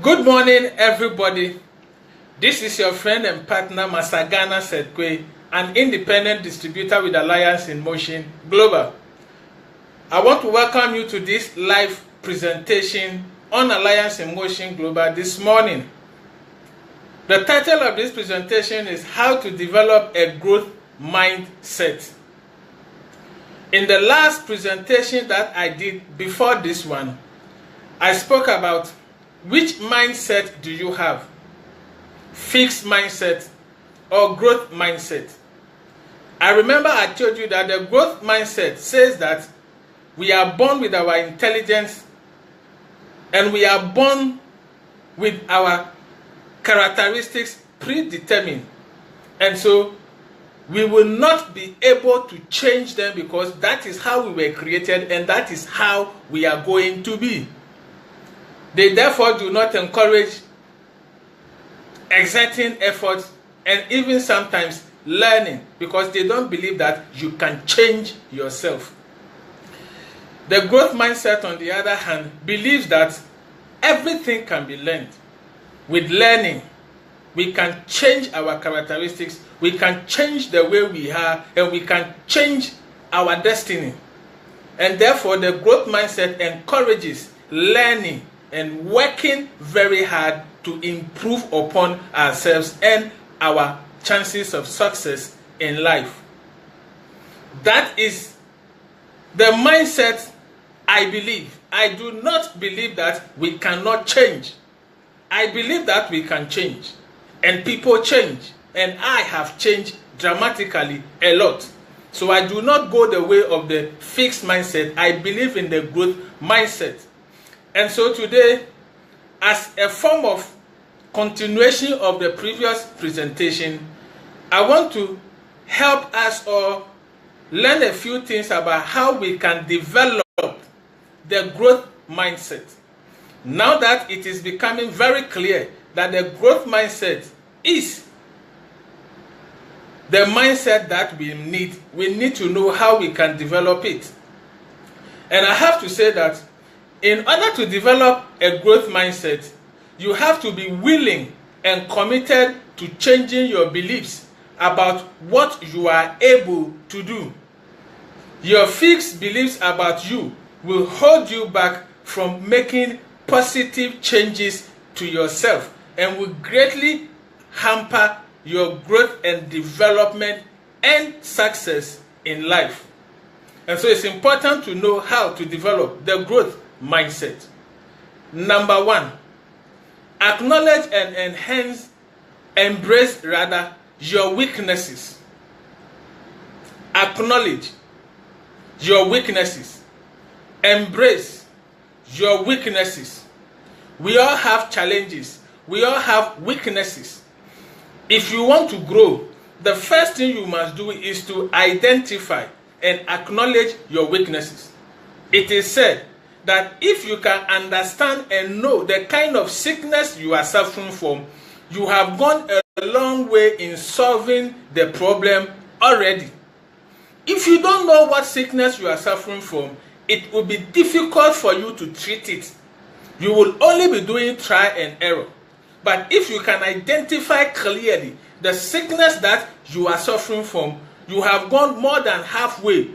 Good morning, everybody. This is your friend and partner, Masagana Sethaimkwei, an independent distributor with Alliance in Motion Global. I want to welcome you to this live presentation on Alliance in Motion Global this morning. The title of this presentation is How to Develop a Growth Mindset. In the last presentation that I did before this one, I spoke about which mindset do you have? Fixed mindset or growth mindset? I remember I told you that the growth mindset says that we are born with our intelligence and we are born with our characteristics predetermined. And so we will not be able to change them because that is how we were created and that is how we are going to be. They therefore do not encourage exerting effort and even sometimes learning because they don't believe that you can change yourself. The growth mindset, on the other hand, believes that everything can be learned. With learning, we can change our characteristics, we can change the way we are, and we can change our destiny. And therefore, the growth mindset encourages learning and working very hard to improve upon ourselves and our chances of success in life. That is the mindset I believe. I do not believe that we cannot change. I believe that we can change. And people change. And I have changed dramatically a lot. So I do not go the way of the fixed mindset. I believe in the growth mindset. And so today, as a form of continuation of the previous presentation, I want to help us all learn a few things about how we can develop the growth mindset. Now that it is becoming very clear that the growth mindset is the mindset that we need to know how we can develop it. And I have to say that in order to develop a growth mindset, you have to be willing and committed to changing your beliefs about what you are able to do. Your fixed beliefs about you will hold you back from making positive changes to yourself and will greatly hamper your growth and development and success in life. And so it's important to know how to develop the growth mindset. Number one, acknowledge and embrace your weaknesses. Acknowledge your weaknesses. Embrace your weaknesses. We all have challenges. We all have weaknesses. If you want to grow, the first thing you must do is to identify and acknowledge your weaknesses. It is said that if you can understand and know the kind of sickness you are suffering from, you have gone a long way in solving the problem already. If you don't know what sickness you are suffering from, it will be difficult for you to treat it. You will only be doing trial and error. But if you can identify clearly the sickness that you are suffering from, you have gone more than halfway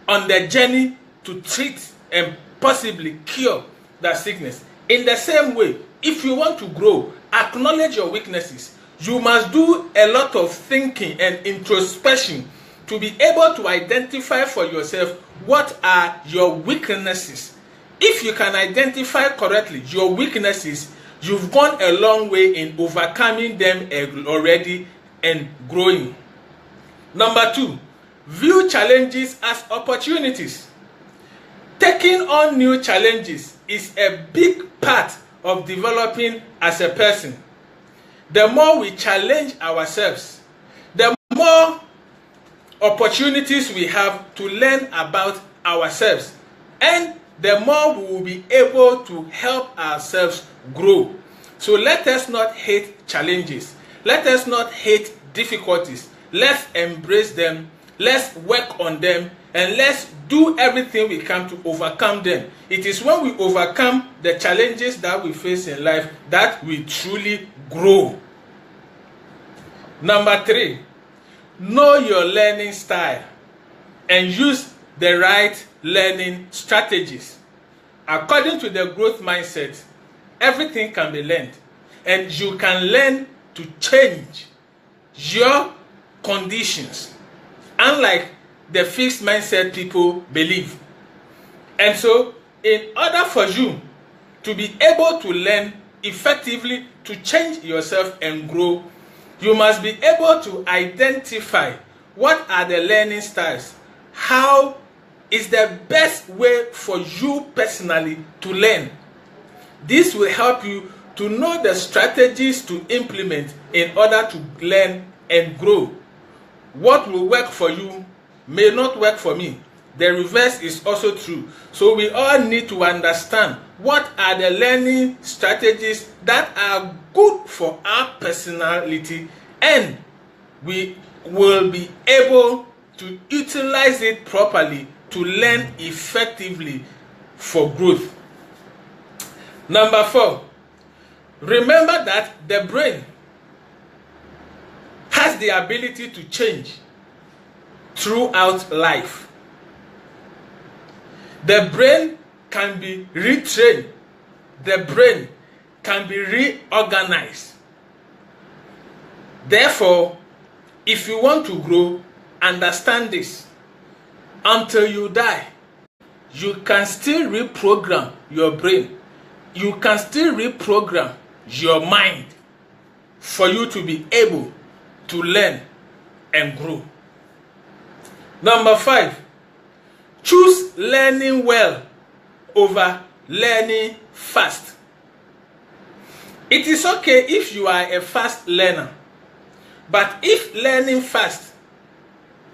on the journey to treat and possibly cure that sickness. In the same way, if you want to grow, acknowledge your weaknesses. You must do a lot of thinking and introspection to be able to identify for yourself what are your weaknesses. If you can identify correctly your weaknesses, you've gone a long way in overcoming them already and growing. Number two, view challenges as opportunities. Taking on new challenges is a big part of developing as a person. The more we challenge ourselves, the more opportunities we have to learn about ourselves, and the more we will be able to help ourselves grow. So let us not hate challenges. Let us not hate difficulties. Let's embrace them. Let's work on them and let's do everything we can to overcome them. It is when we overcome the challenges that we face in life that we truly grow. Number 3, know your learning style and use the right learning strategies. According to the growth mindset, everything can be learned, and you can learn to change your conditions, unlike the fixed mindset people believe. And so, in order for you to be able to learn effectively, to change yourself and grow, you must be able to identify what are the learning styles, how is the best way for you personally to learn. This will help you to know the strategies to implement in order to learn and grow. What will work for you may not work for me. The reverse is also true. So we all need to understand what are the learning strategies that are good for our personality, and we will be able to utilize it properly to learn effectively for growth. Number 4, remember that the brain has the ability to change throughout life. The brain can be retrained. The brain can be reorganized. Therefore, if you want to grow, understand this. Until you die, you can still reprogram your brain. You can still reprogram your mind for you to be able to learn and grow. Number 5, choose learning well over learning fast. It is okay if you are a fast learner, but if learning fast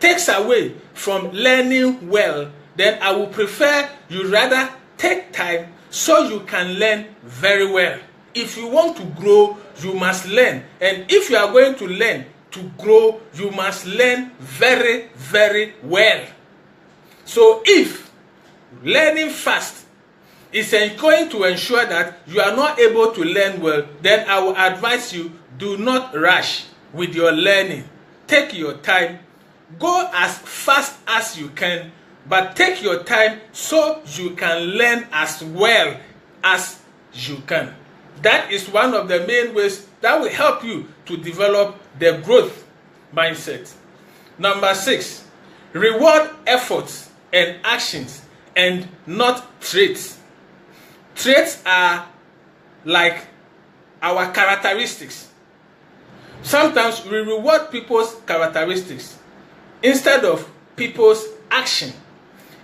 takes away from learning well, then I would prefer you rather take time so you can learn very well. If you want to grow, you must learn. And if you are going to learn to grow, you must learn very, very well. So if learning fast is going to ensure that you are not able to learn well, then I will advise you, do not rush with your learning. Take your time. Go as fast as you can, but take your time so you can learn as well as you can. That is one of the main ways that will help you to develop the growth mindset. Number 6, reward efforts and actions and not traits. Traits are like our characteristics. Sometimes we reward people's characteristics instead of people's action.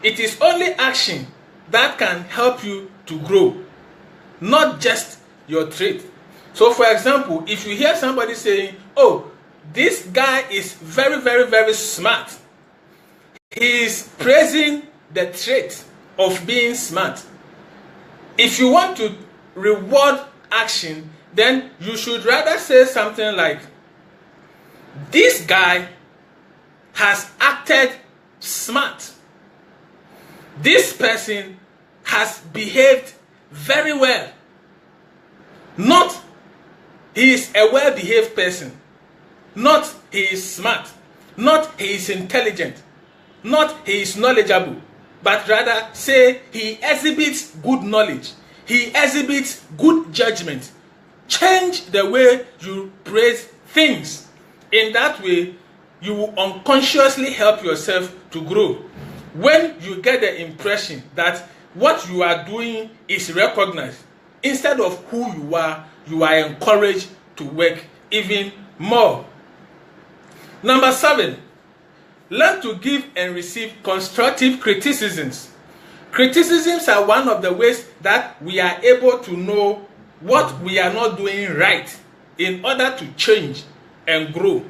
It is only action that can help you to grow, not just your trait. So for example, if you hear somebody saying, oh, this guy is very, very, very smart, he is praising the trait of being smart. If you want to reward action, then you should rather say something like, this guy has acted smart. This person has behaved very well. Not he is a well-behaved person. Not he is smart. Not he is intelligent. Not he is knowledgeable. But rather say he exhibits good knowledge. He exhibits good judgment. Change the way you praise things. In that way, you will unconsciously help yourself to grow. When you get the impression that what you are doing is recognized, instead of who you are encouraged to work even more. Number 7, learn to give and receive constructive criticisms. Criticisms are one of the ways that we are able to know what we are not doing right in order to change and grow.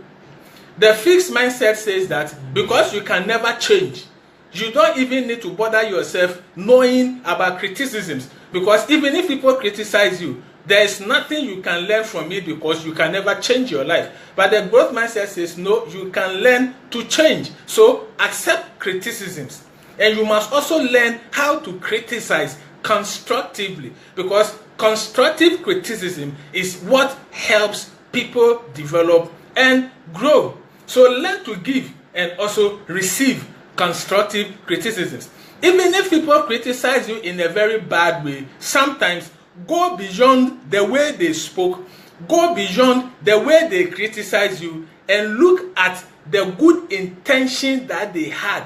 The fixed mindset says that because you can never change, you don't even need to bother yourself knowing about criticisms, because even if people criticize you, there is nothing you can learn from it because you can never change your life. But the growth mindset says, no, you can learn to change. So accept criticisms. And you must also learn how to criticize constructively, because constructive criticism is what helps people develop and grow. So learn to give and also receive constructive criticisms. Even if people criticize you in a very bad way, sometimes go beyond the way they spoke, go beyond the way they criticize you, and look at the good intention that they had.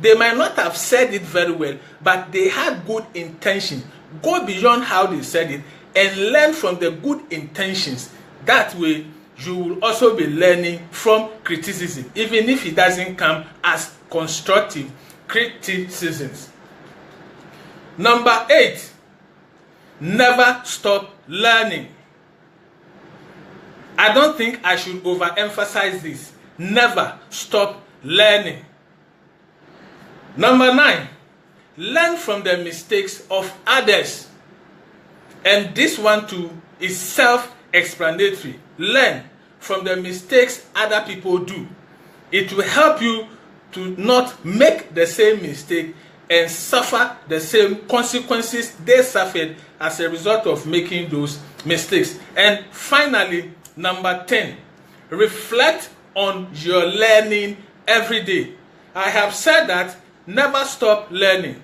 They might not have said it very well, but they had good intention. Go beyond how they said it and learn from the good intentions. That way, you will also be learning from criticism, even if it doesn't come as constructive criticisms. Number 8, never stop learning. I don't think I should overemphasize this. Never stop learning. Number 9, learn from the mistakes of others. And this one too is self-explanatory. Learn from the mistakes other people do. It will help you to not make the same mistake and suffer the same consequences they suffered as a result of making those mistakes. And finally, number 10, reflect on your learning every day. I have said that never stop learning.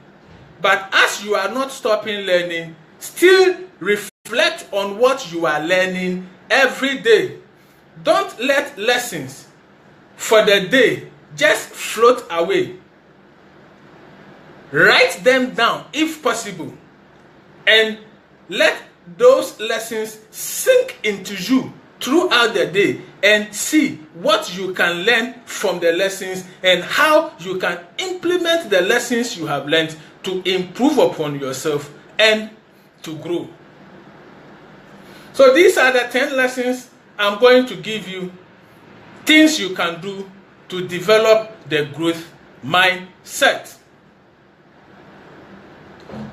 But as you are not stopping learning, still reflect on what you are learning every day. Don't let lessons for the day just float away. Write them down if possible, and let those lessons sink into you throughout the day, and see what you can learn from the lessons and how you can implement the lessons you have learned to improve upon yourself and to grow. So these are the 10 lessons I'm going to give you, things you can do to develop the growth mindset.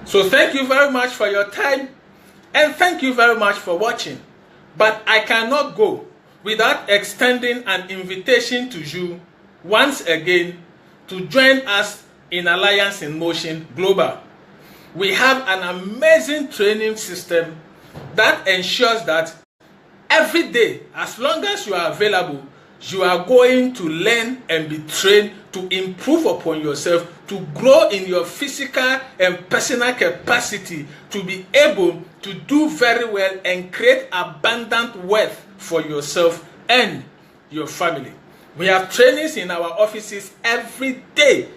So thank you very much for your time, and thank you very much for watching. But I cannot go without extending an invitation to you once again to join us in Alliance in Motion Global. We have an amazing training system that ensures that every day, as long as you are available, you are going to learn and be trained to improve upon yourself, to grow in your physical and personal capacity, to be able to do very well and create abundant wealth for yourself and your family. We have trainings in our offices every day.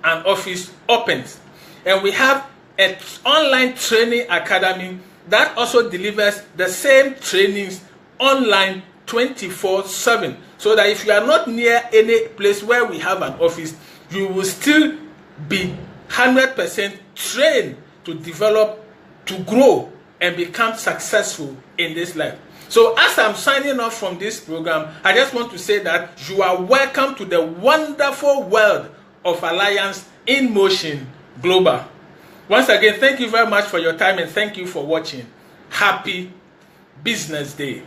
An office opens, and we have an online training academy that also delivers the same trainings online 24/7, so that if you are not near any place where we have an office, you will still be 100% trained to develop, to grow, and become successful in this life. So as I'm signing off from this program, I just want to say that you are welcome to the wonderful world of Alliance in Motion Global. Once again, thank you very much for your time, and thank you for watching. Happy Business Day.